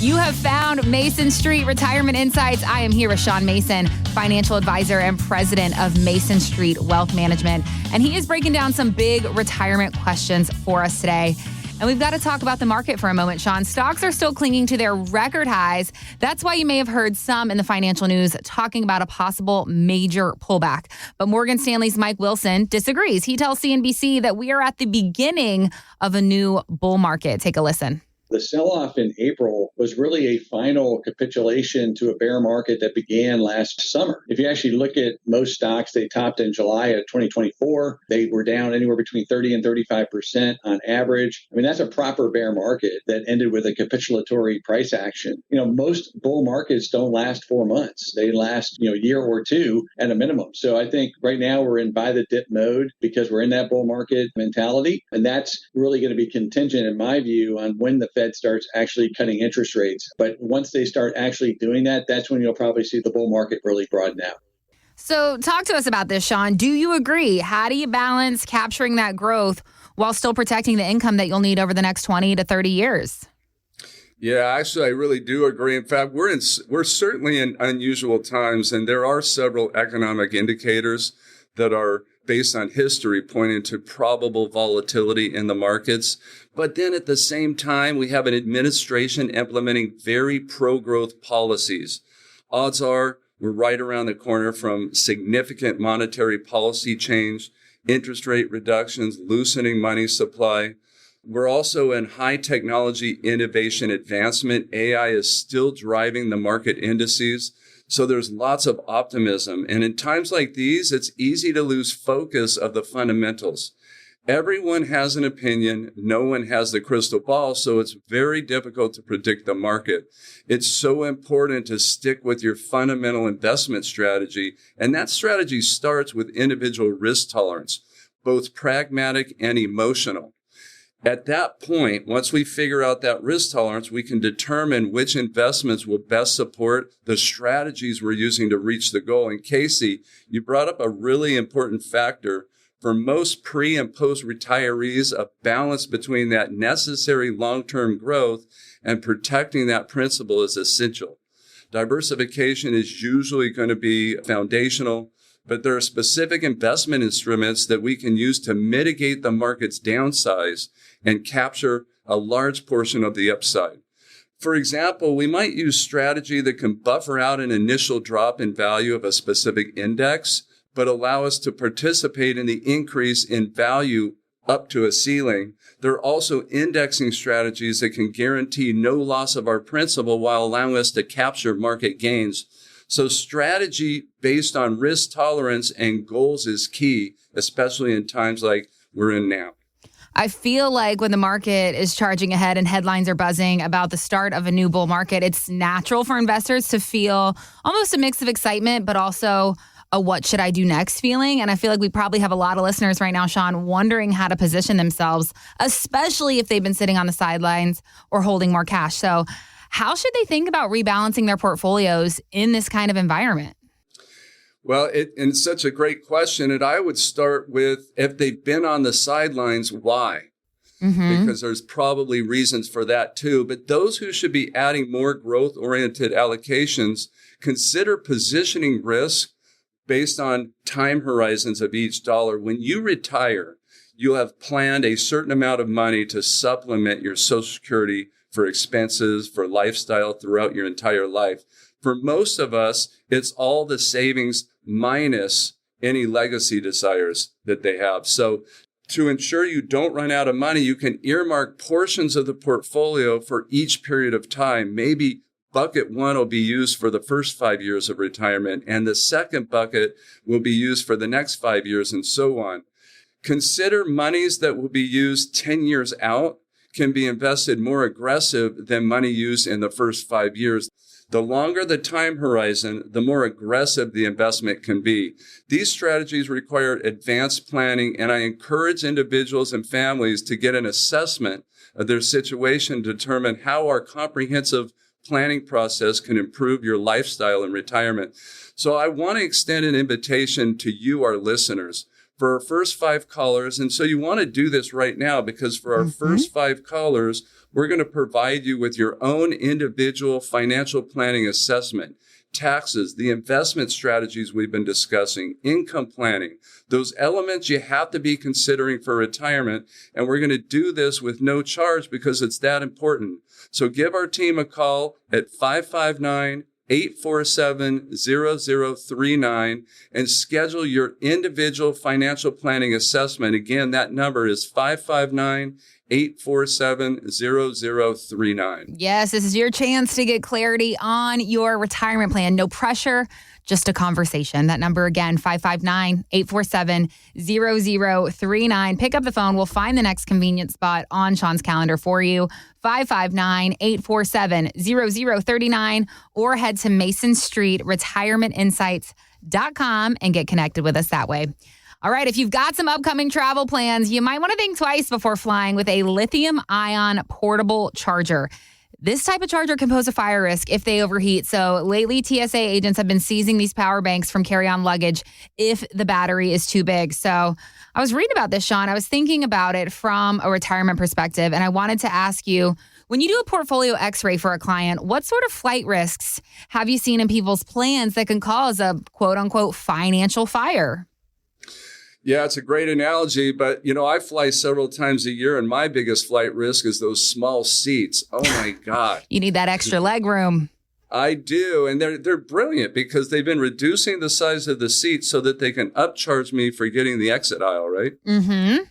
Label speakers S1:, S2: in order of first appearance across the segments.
S1: You have found Mason Street Retirement Insights. I am here with Sean Mason, financial advisor and president of Mason Street Wealth Management. And he is breaking down some big retirement questions for us today. And we've got to talk about the market for a moment, Sean. Stocks are still clinging to their record highs. That's why you may have heard some in the financial news talking about a possible major pullback. But Morgan Stanley's Mike Wilson disagrees. He tells CNBC that we are at the beginning of a new bull market. Take a listen.
S2: The sell-off in April was really a final capitulation to a bear market that began last summer. If you actually look at most stocks, they topped in July of 2024. They were down anywhere between 30 and 35% on average. I mean, that's a proper bear market that ended with a capitulatory price action. Most bull markets don't last 4 months. They last, a year or two at a minimum. So I think right now we're in buy the dip mode because we're in that bull market mentality. And that's really going to be contingent, in my view, on when the Fed starts actually cutting interest rates. But once they start actually doing that, that's when you'll probably see the bull market really broaden out.
S1: So talk to us about this, Sean. Do you agree? How do you balance capturing that growth while still protecting the income that you'll need over the next 20 to 30 years?
S3: Yeah, actually, I really do agree. In fact, we're certainly in unusual times, and there are several economic indicators that are based on history pointing to probable volatility in the markets. But then at the same time, we have an administration implementing very pro-growth policies. Odds are we're right around the corner from significant monetary policy change, interest rate reductions, loosening money supply. We're also in high technology innovation advancement. AI is still driving the market indices. So there's lots of optimism. And in times like these, it's easy to lose focus of the fundamentals. Everyone has an opinion. No one has the crystal ball. So it's very difficult to predict the market. It's so important to stick with your fundamental investment strategy. And that strategy starts with individual risk tolerance, both pragmatic and emotional. At that point, once we figure out that risk tolerance, we can determine which investments will best support the strategies we're using to reach the goal. And Casey, you brought up a really important factor. For most pre- and post-retirees, a balance between that necessary long-term growth and protecting that principle is essential. Diversification is usually going to be foundational, but there are specific investment instruments that we can use to mitigate the market's downsides and capture a large portion of the upside. For example, we might use strategy that can buffer out an initial drop in value of a specific index, but allow us to participate in the increase in value up to a ceiling. There are also indexing strategies that can guarantee no loss of our principal while allowing us to capture market gains. So strategy based on risk tolerance and goals is key, especially in times like we're in now.
S1: I feel like when the market is charging ahead and headlines are buzzing about the start of a new bull market, it's natural for investors to feel almost a mix of excitement, but also a what should I do next feeling. And I feel like we probably have a lot of listeners right now, Sean, wondering how to position themselves, especially if they've been sitting on the sidelines or holding more cash. So how should they think about rebalancing their portfolios in this kind of environment?
S3: Well, it's such a great question. And I would start with, if they've been on the sidelines, why? Because there's probably reasons for that too. But those who should be adding more growth-oriented allocations, consider positioning risk based on time horizons of each dollar. When you retire, you'll have planned a certain amount of money to supplement your Social Security for expenses, for lifestyle throughout your entire life. For most of us, it's all the savings minus any legacy desires that they have. So to ensure you don't run out of money, you can earmark portions of the portfolio for each period of time. Maybe bucket one will be used for the first 5 years of retirement, and the second bucket will be used for the next 5 years, and so on. Consider monies that will be used 10 years out can be invested more aggressive than money used in the first 5 years. The longer the time horizon, the more aggressive the investment can be. These strategies require advanced planning, and I encourage individuals and families to get an assessment of their situation to determine how our comprehensive planning process can improve your lifestyle in retirement. So I want to extend an invitation to you, our listeners. for our first 5 callers. And so you want to do this right now, because for our first 5 callers, we're going to provide you with your own individual financial planning assessment, taxes, the investment strategies we've been discussing, income planning, those elements you have to be considering for retirement. And we're going to do this with no charge because it's that important. So give our team a call at 559-847-0039 and schedule your individual financial planning assessment. Again, that number is 559-847-0039.
S1: Yes, this is your chance to get clarity on your retirement plan. No pressure, just a conversation. That number again, 559-847-0039. Pick up the phone. We'll find the next convenient spot on Sean's calendar for you. 559-847-0039, or head to MasonStreetRetirementInsights.com and get connected with us that way. All right, if you've got some upcoming travel plans, you might want to think twice before flying with a lithium-ion portable charger. This type of charger can pose a fire risk if they overheat. So lately, TSA agents have been seizing these power banks from carry-on luggage if the battery is too big. So I was reading about this, Sean. I was thinking about it from a retirement perspective, and I wanted to ask you, when you do a portfolio x-ray for a client, what sort of flight risks have you seen in people's plans that can cause a quote-unquote financial fire?
S3: Yeah, it's a great analogy, but I fly several times a year, and my biggest flight risk is those small seats. Oh my God.
S1: You need that extra leg room.
S3: I do, and they're brilliant because they've been reducing the size of the seat so that they can upcharge me for getting the exit aisle, right?
S1: Mm-hmm.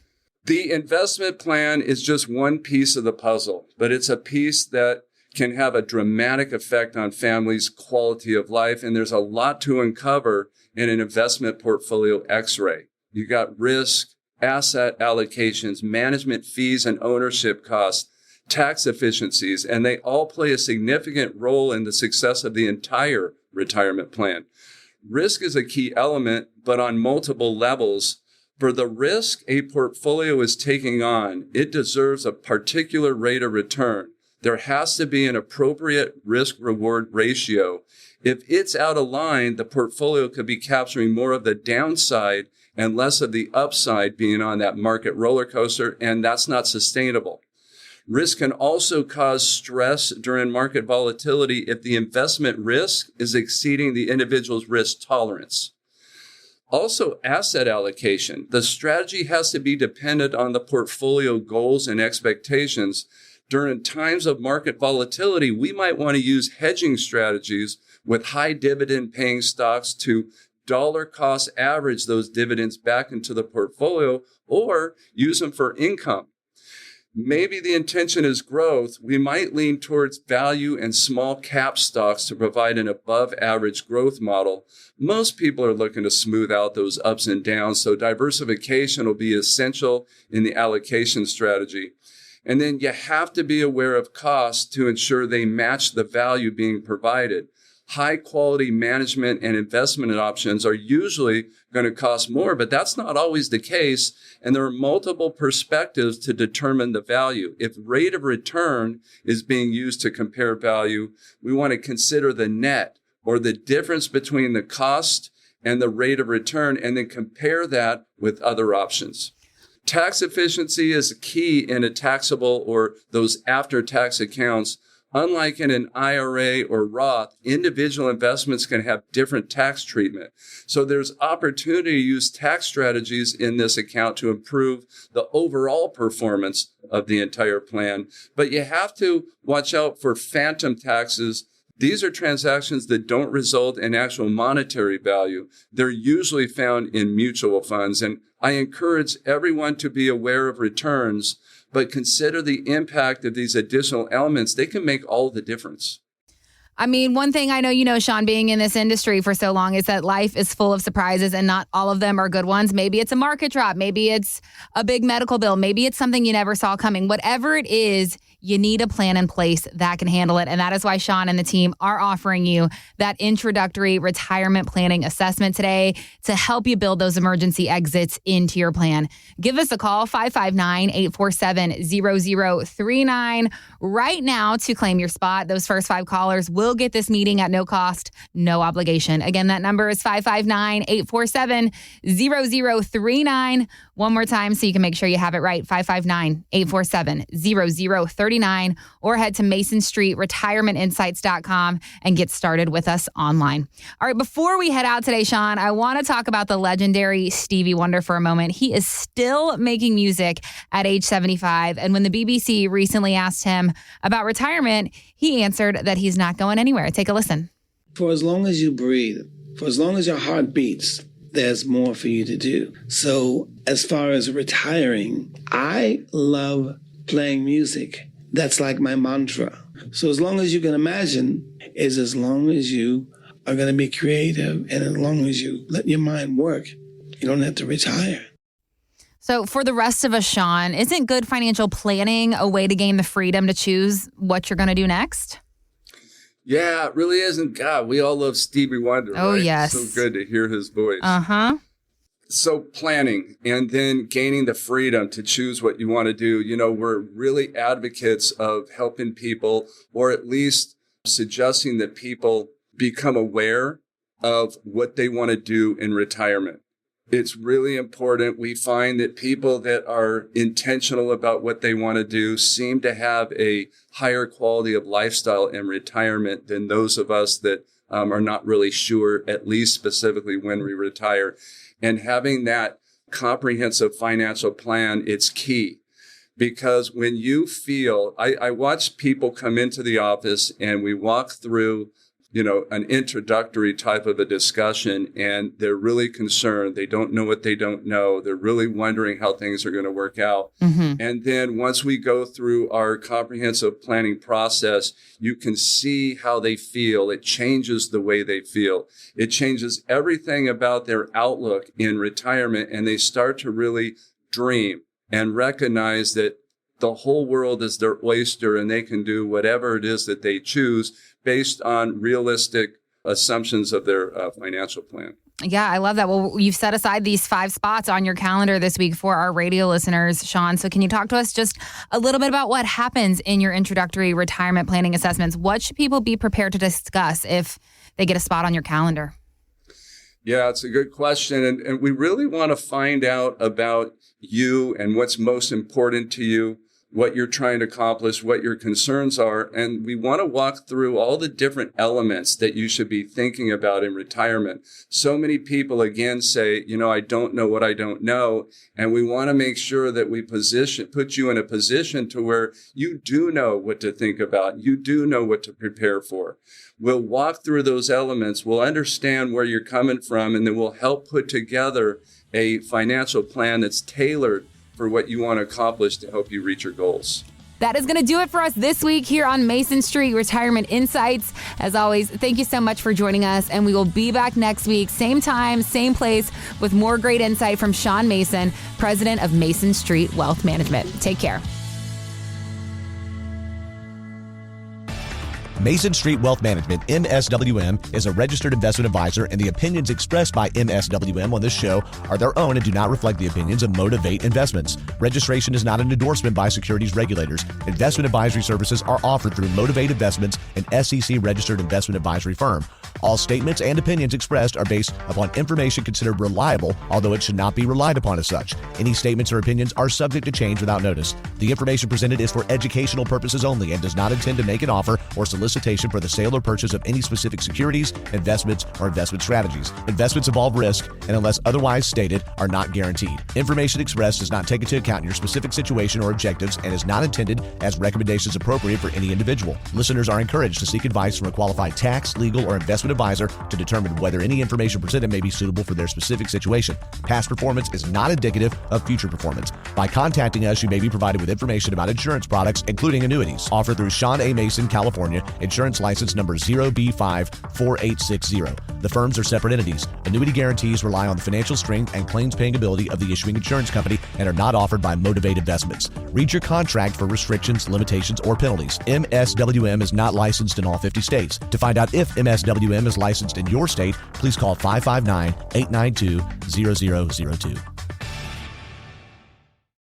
S3: The investment plan is just one piece of the puzzle, but it's a piece that can have a dramatic effect on families' quality of life, and there's a lot to uncover in an investment portfolio x-ray. You got risk, asset allocations, management fees and ownership costs, tax efficiencies, and they all play a significant role in the success of the entire retirement plan. Risk is a key element, but on multiple levels. For the risk a portfolio is taking on, it deserves a particular rate of return. There has to be an appropriate risk-reward ratio. If it's out of line, the portfolio could be capturing more of the downside and less of the upside, being on that market roller coaster, and that's not sustainable. Risk can also cause stress during market volatility if the investment risk is exceeding the individual's risk tolerance. Also, asset allocation. The strategy has to be dependent on the portfolio goals and expectations. During times of market volatility, we might want to use hedging strategies with high dividend paying stocks to dollar cost average those dividends back into the portfolio, or use them for income. Maybe the intention is growth. We might lean towards value and small cap stocks to provide an above average growth model. Most people are looking to smooth out those ups and downs, so diversification will be essential in the allocation strategy. And then you have to be aware of costs to ensure they match the value being provided. High quality management and investment options are usually going to cost more, but that's not always the case. And there are multiple perspectives to determine the value. If rate of return is being used to compare value, we want to consider the net, or the difference between the cost and the rate of return, and then compare that with other options. Tax efficiency is key in a taxable or those after-tax accounts. Unlike in an IRA or Roth, individual investments can have different tax treatment. So there's opportunity to use tax strategies in this account to improve the overall performance of the entire plan. But you have to watch out for phantom taxes. These are transactions that don't result in actual monetary value. They're usually found in mutual funds. And I encourage everyone to be aware of returns, but consider the impact of these additional elements. They can make all the difference.
S1: I mean, one thing I know, Sean, being in this industry for so long, is that life is full of surprises and not all of them are good ones. Maybe it's a market drop. Maybe it's a big medical bill. Maybe it's something you never saw coming. Whatever it is, you need a plan in place that can handle it. And that is why Sean and the team are offering you that introductory retirement planning assessment today to help you build those emergency exits into your plan. Give us a call, 559-847-0039 right now to claim your spot. Those first 5 callers will will get this meeting at no cost, no obligation. Again, that number is 559-847-0039. One more time so you can make sure you have it right, 559-847-0039, or head to masonstreetretirementinsights.com and get started with us online. All right, before we head out today, Sean, I want to talk about the legendary Stevie Wonder for a moment. He is still making music at age 75, and when the BBC recently asked him about retirement, he answered that he's not going anywhere. Take a listen.
S4: For as long as you breathe, for as long as your heart beats, there's more for you to do. So as far as retiring, I love playing music. That's like my mantra. So as long as you can imagine is as long as you are going to be creative and as long as you let your mind work, you don't have to retire.
S1: So for the rest of us, Sean, isn't good financial planning a way to gain the freedom to choose what you're going to do next?
S3: Yeah, it really isn't. God, we all love Stevie Wonder.
S1: Oh,
S3: right?
S1: yes.
S3: So good to hear his voice.
S1: Uh-huh.
S3: So planning and then gaining the freedom to choose what you want to do. You know, we're really advocates of helping people, or at least suggesting that people become aware of what they want to do in retirement. It's really important. We find that people that are intentional about what they want to do seem to have a higher quality of lifestyle in retirement than those of us that are not really sure, at least specifically when we retire. And having that comprehensive financial plan, it's key. Because when you feel, I watch people come into the office and we walk through an introductory type of a discussion, and they're really concerned. They don't know what they don't know. They're really wondering how things are going to work out. Mm-hmm. And then once we go through our comprehensive planning process, you can see how they feel. It changes the way they feel. It changes everything about their outlook in retirement, and they start to really dream and recognize that the whole world is their oyster and they can do whatever it is that they choose based on realistic assumptions of their financial plan.
S1: Yeah, I love that. Well, you've set aside these 5 spots on your calendar this week for our radio listeners, Sean. So can you talk to us just a little bit about what happens in your introductory retirement planning assessments? What should people be prepared to discuss if they get a spot on your calendar?
S3: Yeah, it's a good question. And we really want to find out about you and what's most important to you, what you're trying to accomplish, what your concerns are. And we want to walk through all the different elements that you should be thinking about in retirement. So many people, again, say, I don't know what I don't know. And we want to make sure that we put you in a position to where you do know what to think about. You do know what to prepare for. We'll walk through those elements. We'll understand where you're coming from, and then we'll help put together a financial plan that's tailored for what you want to accomplish to help you reach your goals.
S1: That is going to do it for us this week here on Mason Street Retirement Insights. As always, thank you so much for joining us, and we will be back next week, same time, same place, with more great insight from Sean Mason, president of Mason Street Wealth Management. Take care.
S5: Mason Street Wealth Management, MSWM, is a registered investment advisor, and the opinions expressed by MSWM on this show are their own and do not reflect the opinions of Motivate Investments. Registration is not an endorsement by securities regulators. Investment advisory services are offered through Motivate Investments, an SEC-registered investment advisory firm. All statements and opinions expressed are based upon information considered reliable, although it should not be relied upon as such. Any statements or opinions are subject to change without notice. The information presented is for educational purposes only and does not intend to make an offer or solicitation for the sale or purchase of any specific securities, investments, or investment strategies. Investments involve risk and, unless otherwise stated, are not guaranteed. Information expressed does not take into account your specific situation or objectives and is not intended as recommendations appropriate for any individual. Listeners are encouraged to seek advice from a qualified tax, legal, or investment advisor to determine whether any information presented may be suitable for their specific situation. Past performance is not indicative of future performance. By contacting us, you may be provided with information about insurance products, including annuities, offered through Sean A. Mason, California, insurance license number 0B54860. The firms are separate entities. Annuity guarantees rely on the financial strength and claims-paying ability of the issuing insurance company and are not offered by Motivate Investments. Read your contract for restrictions, limitations, or penalties. MSWM is not licensed in all 50 states. To find out if MSWM is licensed in your state, please call 559-892-0002.